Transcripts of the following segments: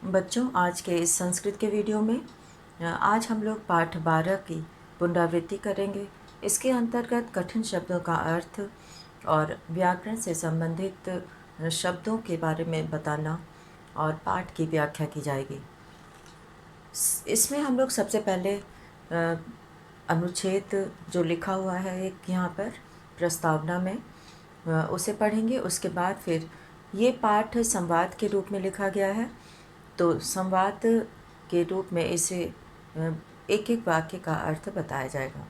बच्चों, आज के इस संस्कृत के वीडियो में आज हम लोग पाठ 12 की पुनरावृत्ति करेंगे। इसके अंतर्गत कठिन शब्दों का अर्थ और व्याकरण से संबंधित शब्दों के बारे में बताना और पाठ की व्याख्या की जाएगी। इसमें हम लोग सबसे पहले अनुच्छेद जो लिखा हुआ है एक यहाँ पर प्रस्तावना में उसे पढ़ेंगे। उसके बाद फिर ये पाठ संवाद के रूप में लिखा गया है, तो संवाद के रूप में इसे एक एक वाक्य का अर्थ बताया जाएगा।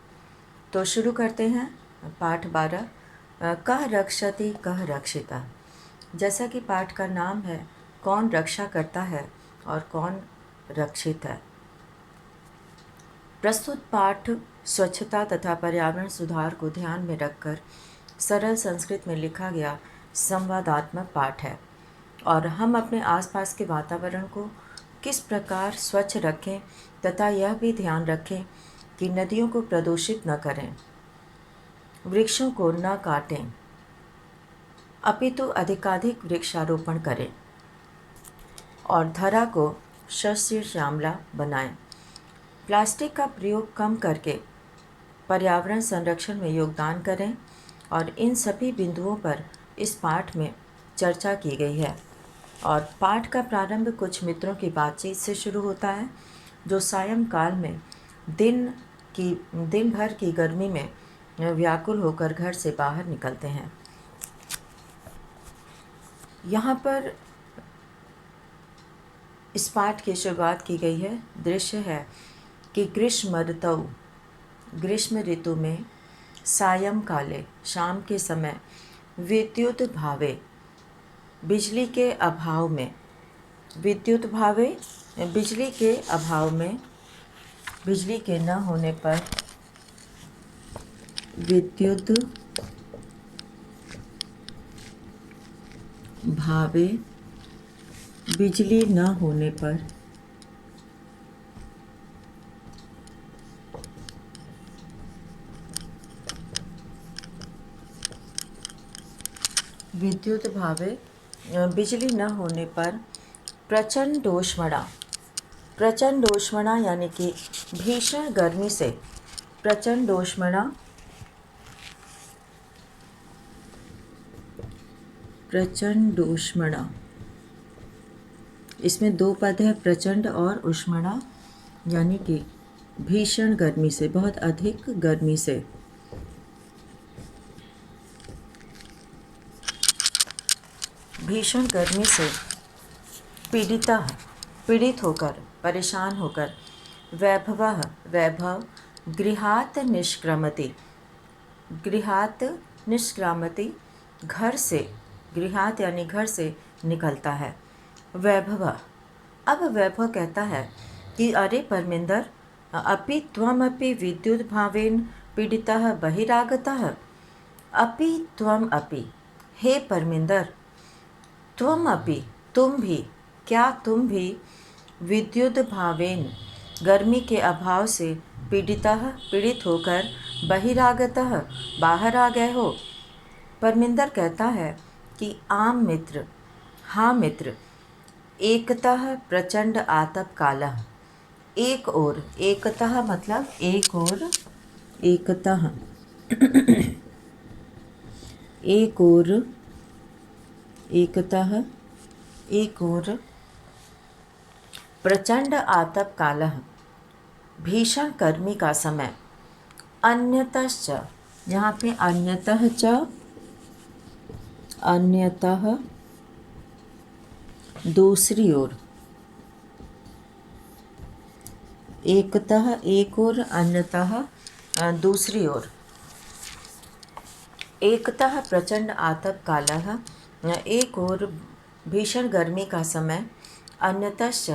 तो शुरू करते हैं पाठ 12। कह रक्षति कह रक्षिता। जैसा कि पाठ का नाम है, कौन रक्षा करता है और कौन रक्षित है। प्रस्तुत पाठ स्वच्छता तथा पर्यावरण सुधार को ध्यान में रखकर सरल संस्कृत में लिखा गया संवादात्मक पाठ है और हम अपने आसपास के वातावरण को किस प्रकार स्वच्छ रखें तथा यह भी ध्यान रखें कि नदियों को प्रदूषित न करें, वृक्षों को न काटें, अपितु अधिकाधिक वृक्षारोपण करें और धरा को शस्य श्यामला बनाएं। प्लास्टिक का प्रयोग कम करके पर्यावरण संरक्षण में योगदान करें और इन सभी बिंदुओं पर इस पाठ में चर्चा की गई है। और पाठ का प्रारंभ कुछ मित्रों की बातचीत से शुरू होता है जो सायंकाल में दिन भर की गर्मी में व्याकुल होकर घर से बाहर निकलते हैं। यहाँ पर इस पाठ की शुरुआत की गई है। दृश्य है कि ग्रीष्म ऋतु में सायंकाले शाम के समय विद्युत भावे बिजली के अभाव में बिजली के न होने पर विद्युत भावे बिजली न होने पर प्रचंडोष्मणा यानी कि भीषण गर्मी से प्रचंडोष्मणा इसमें दो पद है, प्रचंड और उष्मणा, यानी कि भीषण गर्मी से, बहुत अधिक गर्मी से। भीषण गर्मी से पीड़ित होकर, परेशान होकर, वैभव गृहात निष्क्रामति घर से, गृहात यानी घर से निकलता है। वैभव, अब वैभव कहता है कि अरे परमिंदर, अपि त्वमपि विद्युत भावेन पीड़ितः बहिरागतः। हे परमिंदर, तुम भी, क्या तुम भी विद्युत भावेन गर्मी के अभाव से पीड़ित होकर बहिरागतः बाहर आ गए हो। परमिंदर कहता है कि आम मित्र, हाँ मित्र, एकतः प्रचंड आतप कालः, एक ओर, एकतः मतलब एक ओर, एकतः एक ओर प्रचंड आतप कालः भीषण गर्मी का समय, अन्यतश्च, यहाँ पे अन्यतः दूसरी ओर, एकतः एक ओर, अन्यतः दूसरी ओर, एकतः प्रचंड आतप कालः एक ओर भीषण गर्मी का समय, अन्यतश्च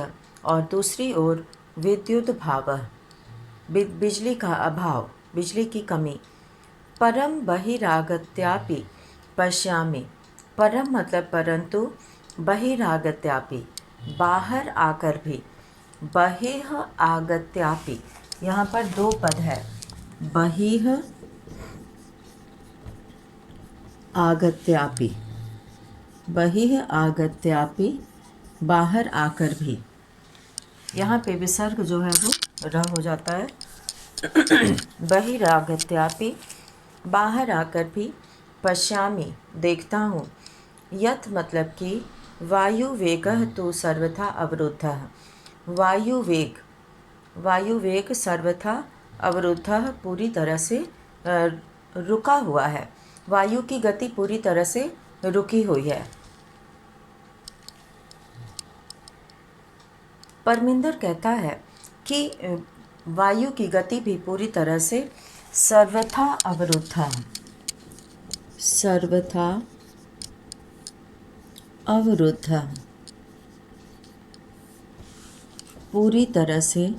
और दूसरी ओर विद्युत भावः बिजली का अभाव, बिजली की कमी। परम बहिरागत्यापि पश्यामि, परम मतलब परंतु, बहिरागत्यापि बाहर आकर भी, बहिः आगत्यापि, यहाँ पर दो पद है, बहिः आगत्यापि, बाहर आकर भी, यहाँ पे विसर्ग जो है वो र हो जाता है। बहिरागत्यापि, बाहर आकर भी, पश्यामि देखता हूँ, यथ मतलब कि वायु वेगः तो सर्वथा अवरुद्धः। वायु वेग सर्वथा अवरुद्धः पूरी तरह से रुका हुआ है। वायु की गति पूरी तरह से रुकी हुई है। परमिंदर कहता है कि वायु की गति भी पूरी तरह से सर्वथा अवरुद्ध है। सर्वथा अवरुद्ध है, पूरी तरह से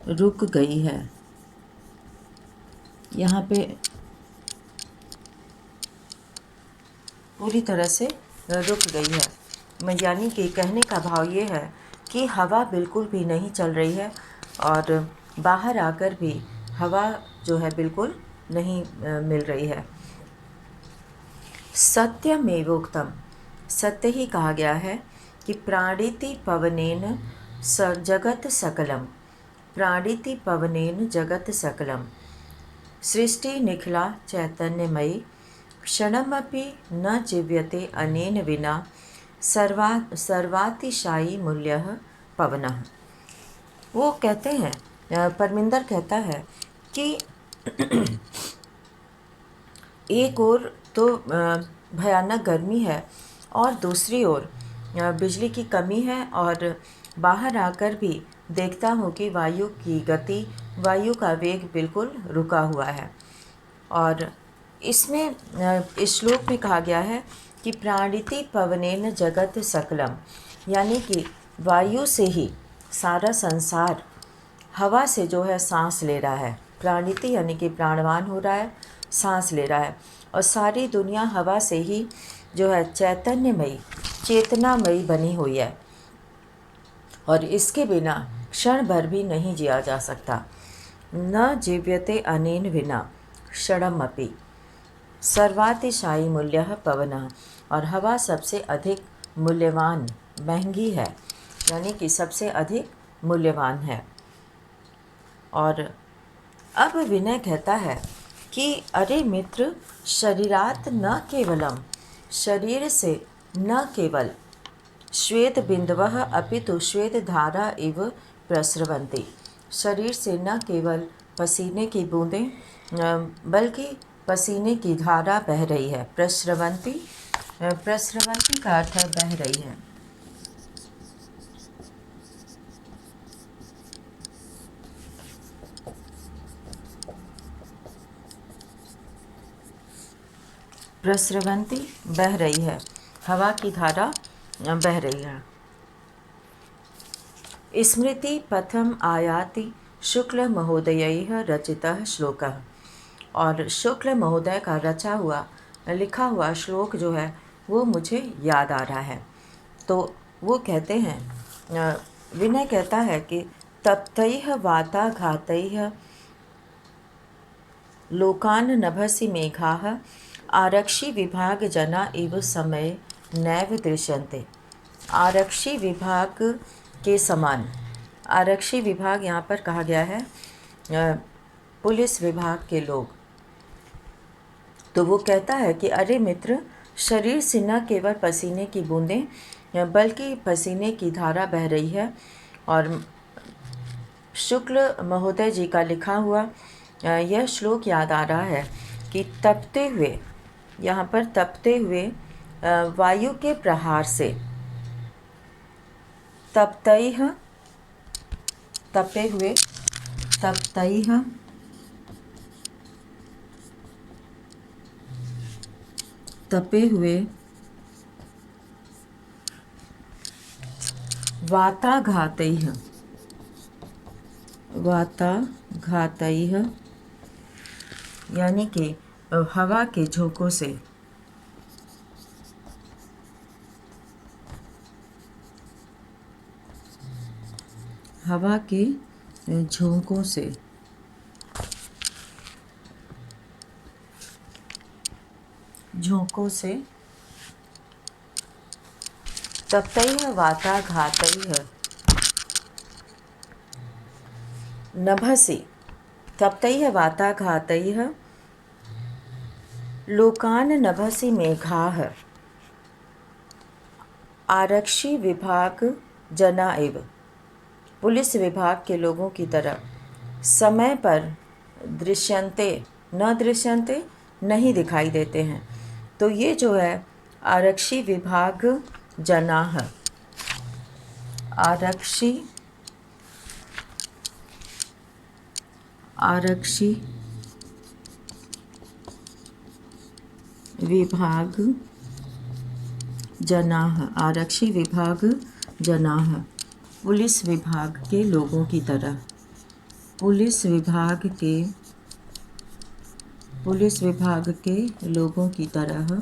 रुक गई है। यहाँ पे पूरी तरह से रुक गई है, यानी कि कहने का भाव ये है कि हवा बिल्कुल भी नहीं चल रही है और बाहर आकर भी हवा जो है बिल्कुल नहीं मिल रही है। सत्यमेवोक्तम, सत्य ही कहा गया है कि प्राणिति पवनेन जगत सकलम, प्राणिति पवनेन जगत सकलम, सृष्टि निखिला चैतन्यमयी, क्षणमपि न जीव्यते अनेन विना, सर्वातिशायी मूल्यः पवनः। वो कहते हैं, परमिंदर कहता है कि एक ओर तो भयानक गर्मी है और दूसरी ओर बिजली की कमी है, और बाहर आकर भी देखता हूँ कि वायु की गति, वायु का वेग बिल्कुल रुका हुआ है। और इसमें इस श्लोक में कहा गया है कि प्राणिति पवनेन जगत सकलम, यानी कि वायु से ही सारा संसार हवा से जो है सांस ले रहा है। प्राणिति यानी कि प्राणवान हो रहा है, सांस ले रहा है, और सारी दुनिया हवा से ही जो है चैतन्यमयी, चेतनामयी बनी हुई है, और इसके बिना क्षण भर भी नहीं जिया जा सकता। न जीव्यते अनेन विना क्षणमपि, सर्वातिशायी मूल्यः पवनः, और हवा सबसे अधिक मूल्यवान, महंगी है, यानी कि सबसे अधिक मूल्यवान है। और अब विनय कहता है कि अरे मित्र, शरीरात न केवलम, शरीर से न केवल श्वेत बिंदवः अपितु श्वेत धारा इव प्रस्रवन्ति, शरीर से न केवल पसीने की बूंदें बल्कि पसीने की धारा बह रही है। प्रस्रवन्ति, प्रस्रवन्ति का अर्थ है बह रही है। प्रस्रवन्ति बह रही है, हवा की धारा बह रही है। स्मृति पथम आयाति शुक्ल महोदयैः रचितः श्लोकः, और शुक्ल महोदय का रचा हुआ, लिखा हुआ श्लोक जो है वो मुझे याद आ रहा है। तो वो कहते हैं, विनय कहता है कि तप्तैः वाताघातैः लोकान नभसि मेघाः आरक्षि विभाग जना इव समय नैव दृश्यन्ते। आरक्षी विभाग के समान, आरक्षी विभाग यहाँ पर कहा गया है पुलिस विभाग के लोग। तो वो कहता है कि अरे मित्र, शरीर से न केवल पसीने की बूंदें बल्कि पसीने की धारा बह रही है, और शुक्ल महोदय जी का लिखा हुआ यह श्लोक याद आ रहा है कि तपते हुए, यहाँ पर तपते हुए वायु के प्रहार से, तप्तैः, तपे हुए, तप्तैः तपे हुए वाताघातैः, वाताघातैः यानी कि हवा के झोंकों से, हवा के झोंकों से तप्तैः वाताघातैः नभसि तप्तैः वाताघातैः लोकान् नभसि मेघाः आरक्षी विभाग जना एव। पुलिस विभाग के लोगों की तरह समय पर दृश्यन्ते नहीं दिखाई देते हैं। तो ये जो है आरक्षी विभाग जनाः, आरक्षी विभाग जनाः, आरक्षी विभाग जनाः, पुलिस विभाग के लोगों की तरह, पुलिस विभाग के लोगों की तरह,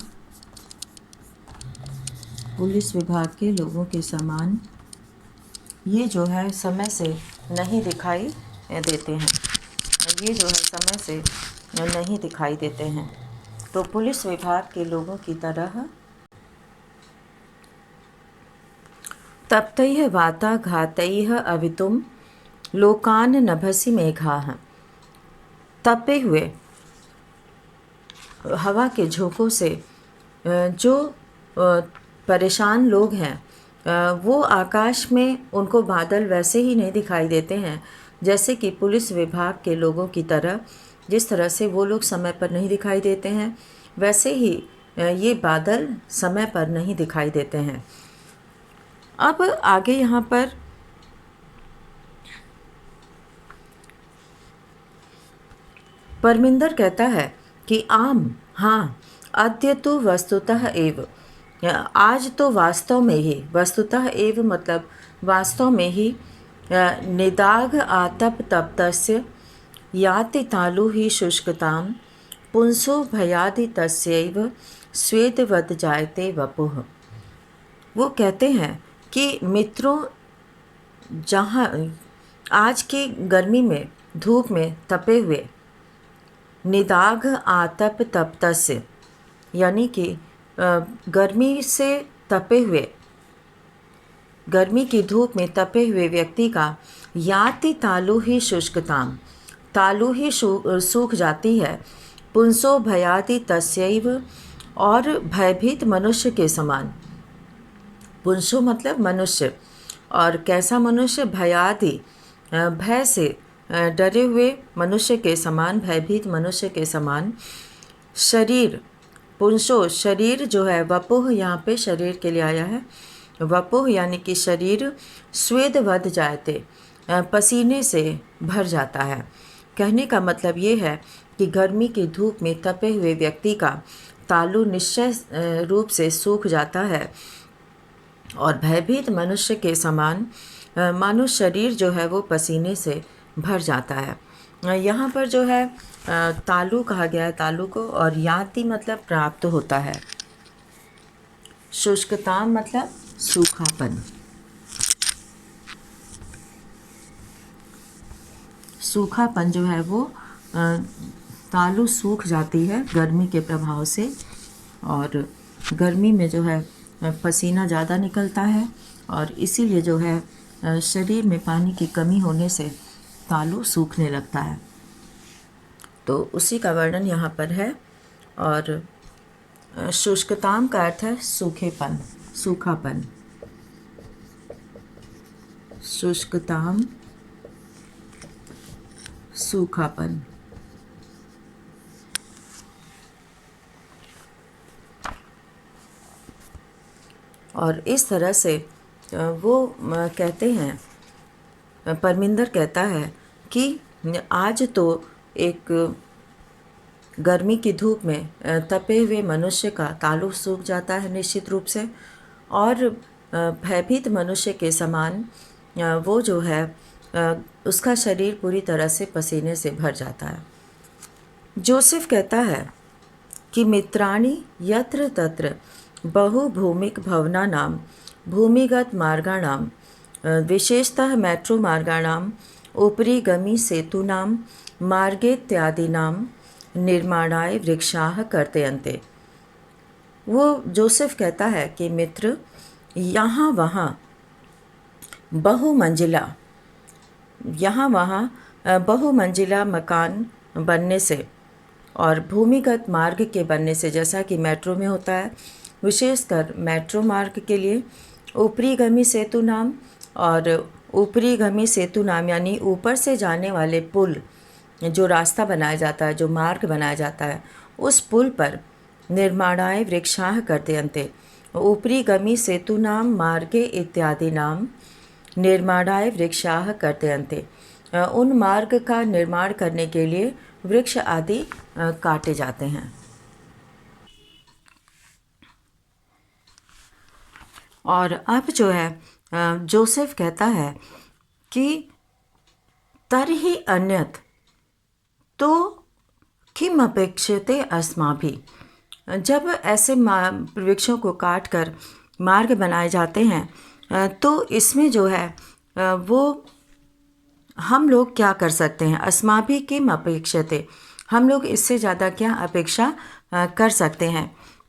पुलिस विभाग के लोगों के समान ये जो है समय से नहीं दिखाई देते हैं। ये जो है समय से नहीं दिखाई देते हैं। तो पुलिस विभाग के लोगों की तरह तप्तैः वाताघातैः अवितुं लोकान् नभसि मेघाः। तपे हुए हवा के झोंकों से जो परेशान लोग हैं वो आकाश में उनको बादल वैसे ही नहीं दिखाई देते हैं जैसे कि पुलिस विभाग के लोगों की तरह, जिस तरह से वो लोग समय पर नहीं दिखाई देते हैं वैसे ही ये बादल समय पर नहीं दिखाई देते हैं। अब आगे यहाँ पर परमिंदर कहता है कि आम, हाँ, अद्य तो वस्तुतः एव, आज तो वास्तव में ही, वस्तुतः एव मतलब वास्तव में ही, निदाघ आतप तप्तस्य याति तालु ही शुष्कतां पुंसो भयादि तस्यैव स्वेदवद जायते वपुः। वो कहते हैं कि मित्रों, जहाँ आज की गर्मी में, धूप में तपे हुए, निदाघ आतप तप्तस्य यानी कि गर्मी से तपे हुए, गर्मी की धूप में तपे हुए व्यक्ति का याति तालु ही शुष्कताम, तालु ही सूख जाती है, पुंसो भयाति तस्यैव, और भयभीत मनुष्य के समान। पुंसो मतलब मनुष्य, और कैसा मनुष्य? भयादि, भय से डरे हुए मनुष्य के समान, भयभीत मनुष्य के समान। शरीर, पुंसो शरीर जो है, वपुः यहाँ पे शरीर के लिए आया है, वपुः यानी कि शरीर, स्वेदवद जायते, पसीने से भर जाता है। कहने का मतलब ये है कि गर्मी की धूप में तपे हुए व्यक्ति का तालु निश्चय रूप से सूख जाता है, और भयभीत मनुष्य के समान मानो शरीर जो है वो पसीने से भर जाता है। यहाँ पर जो है तालु कहा गया है, तालु को, और याति मतलब प्राप्त होता है, शुष्कताम मतलब सूखापन, सूखापन जो है वो तालु सूख जाती है गर्मी के प्रभाव से, और गर्मी में जो है पसीना ज़्यादा निकलता है, और इसीलिए जो है शरीर में पानी की कमी होने से तालु सूखने लगता है। तो उसी का वर्णन यहाँ पर है। और शुष्कताम का अर्थ है सूखेपन, सूखापन। शुष्कताम, सूखापन। और इस तरह से वो कहते हैं, परमिंदर कहता है कि आज तो एक गर्मी की धूप में तपे हुए मनुष्य का तालु सूख जाता है निश्चित रूप से, और भयभीत मनुष्य के समान वो जो है उसका शरीर पूरी तरह से पसीने से भर जाता है। जोसेफ कहता है कि मित्राणि यत्र तत्र बहुभूमिक भवनानां भूमिगत मार्गाणां विशेषतः मेट्रो मार्गाणां उपरि गमि सेतूनां मार्गेत्यादीनां निर्माणाय वृक्षाः कर्तयन्ते। वो जोसेफ कहता है कि मित्र यहाँ वहाँ बहुमंजिला यहाँ वहाँ बहुमंजिला मकान बनने से और भूमिगत मार्ग के बनने से, जैसा कि मेट्रो में होता है, विशेषकर मेट्रो मार्ग के लिए ऊपरीगामी सेतु नाम और ऊपरीगामी सेतु नाम यानी ऊपर से जाने वाले पुल, जो रास्ता बनाया जाता है, जो मार्ग बनाया जाता है, उस पुल पर निर्माणाय वृक्षाः करते अन्ते ऊपरीगामी सेतु नाम मार्गे इत्यादि नाम निर्माणाय वृक्षाः करते अन्ते। उन मार्ग का निर्माण करने के लिए वृक्ष आदि काटे जाते हैं। और अब जो है जोसेफ कहता है कि तर्हि अन्यत् तो किम अपेक्षते अस्माभिः। जब ऐसे वृक्षों को काट कर मार्ग बनाए जाते हैं तो इसमें जो है वो हम लोग क्या कर सकते हैं। अस्माभिः किम अपेक्षते, हम लोग इससे ज़्यादा क्या अपेक्षा कर सकते हैं।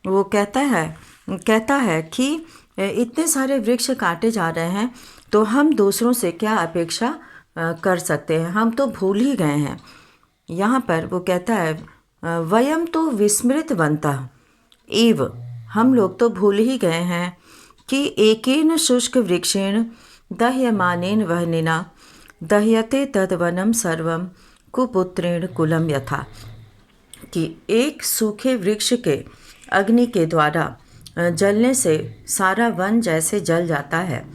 वो कहता है कि इतने सारे वृक्ष काटे जा रहे हैं तो हम दूसरों से क्या अपेक्षा कर सकते हैं, हम तो भूल ही गए हैं। यहाँ पर वो कहता है वयम तो विस्मृतवन्तः एव, हम लोग तो भूल ही गए हैं कि एकेन शुष्क वृक्षेण दह्यमानेन वह्निना दह्यते तद्वनं सर्वं कुपुत्रेण कुलं यथा, कि एक सूखे वृक्ष के अग्नि के द्वारा जलने से सारा वन जैसे जल जाता है,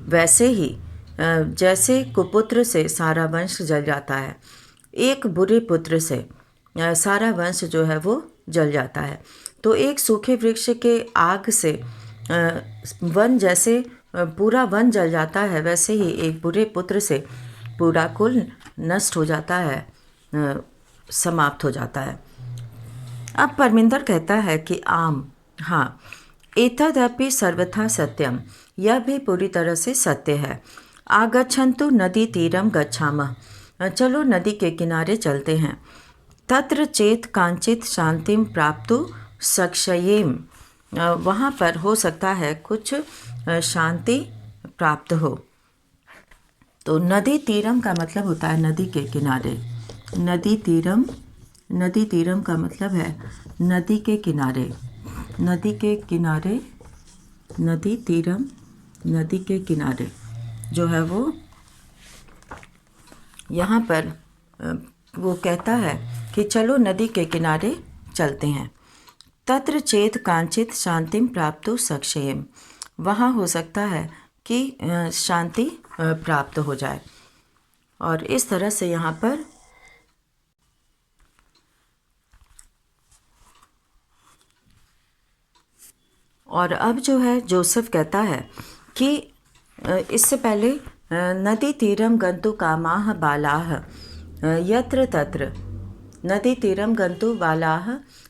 वैसे ही जैसे कुपुत्र से सारा वंश जल जाता है, एक बुरे पुत्र से सारा वंश जो है वो जल जाता है। तो एक सूखे वृक्ष के आग से वन जैसे पूरा वन जल जाता है, वैसे ही एक बुरे पुत्र से पूरा कुल नष्ट हो जाता है, समाप्त हो जाता है। अब परमिंदर कहता है कि आम, हाँ, एतदपि सर्वथा सत्यम, यह भी पूरी तरह से सत्य है। आगच्छन्तु नदी तीरम गच्छामः, चलो नदी के किनारे चलते हैं। तत्र चेत कांचित शांतिम प्राप्तु सक्षयेम, वहाँ पर हो सकता है कुछ शांति प्राप्त हो। तो नदी तीरम का मतलब होता है नदी के किनारे। नदी तीरम का मतलब है नदी के किनारे। नदी के किनारे, नदी तीरम, नदी के किनारे जो है वो यहाँ पर वो कहता है कि चलो नदी के किनारे चलते हैं। तत्र चेत कांचित शांतिम प्राप्तु सक्षयेम, वहाँ हो सकता है कि शांति प्राप्त हो जाए। और इस तरह से यहाँ पर और अब जो है जोसेफ कहता है कि इससे पहले नदी तीरम गंतु कामाः बालाः यत्र तत्र, नदी तीरम गंतु बालाः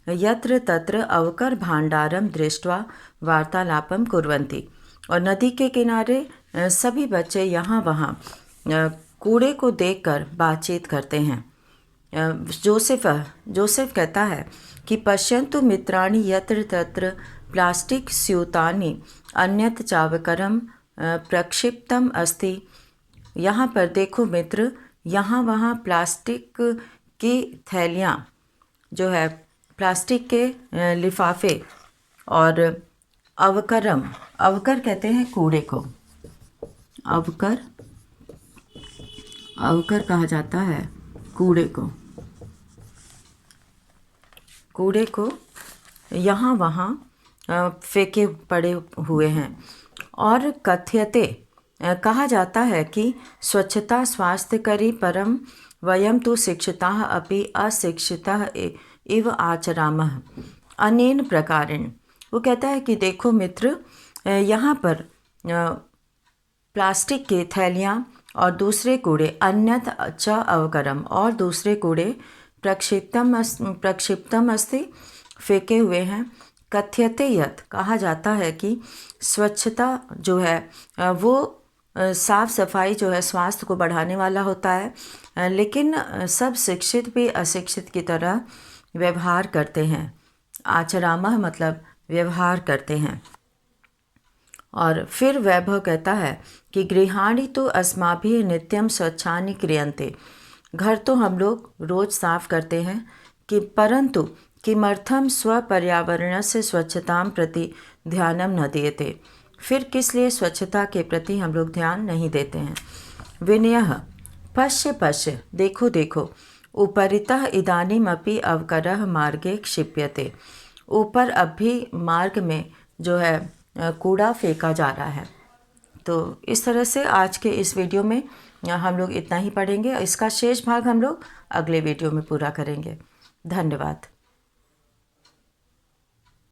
यत्र तत्र अवकर भांडारम दृष्ट्वा वार्तालापम कुर्वन्ति। और नदी के किनारे सभी बच्चे यहाँ वहाँ कूड़े को देखकर बातचीत करते हैं। जोसेफ कहता है कि पश्यन्तु मित्राणि यत्र तत्र प्लास्टिक स्यूतानि अन्यत् चावकरम प्रक्षिप्तम अस्ति। यहाँ पर देखो मित्र, यहाँ वहाँ प्लास्टिक की थैलियाँ जो है, प्लास्टिक के लिफाफे और अवकरम, अवकर कहते हैं कूड़े को, अवकर कहा जाता है कूड़े को यहाँ वहाँ फेंके पड़े हुए हैं। और कथ्यते, कहा जाता है कि स्वच्छता स्वास्थ्यकरी परम वयम तो शिक्षिताः अपि अशिक्षिताः इव आचरामः अनेन प्रकारेण। वो कहता है कि देखो मित्र, यहाँ पर प्लास्टिक की थैलियाँ और दूसरे कूड़े अन्यत च अवकरम, और दूसरे कूड़े प्रक्षिप्तम अस्ति, फेंके हुए हैं। कथ्यते यत्, कहा जाता है कि स्वच्छता जो है वो साफ सफाई जो है स्वास्थ्य को बढ़ाने वाला होता है, लेकिन सब शिक्षित भी अशिक्षित की तरह व्यवहार करते हैं। आचरामः मतलब व्यवहार करते हैं। और फिर वैभव कहता है कि गृहाणि तो अस्माभिः नित्यम स्वच्छानि क्रियन्ते। घर तो हम लोग रोज साफ करते हैं कि परंतु किमर्थम स्वपर्यावरणस्य स्वच्छतां प्रति ध्यानं न दीयते। फिर किस लिए स्वच्छता के प्रति हम लोग ध्यान नहीं देते हैं। विनयः पश्य पश्य, देखो देखो, उपरितः इदानीमपि अवकरः मार्गे क्षिप्यते। ऊपर अब भी मार्ग में जो है कूड़ा फेंका जा रहा है। तो इस तरह से आज के इस वीडियो में हम लोग इतना ही पढ़ेंगे। इसका शेष भाग हम लोग अगले वीडियो में पूरा करेंगे। धन्यवाद।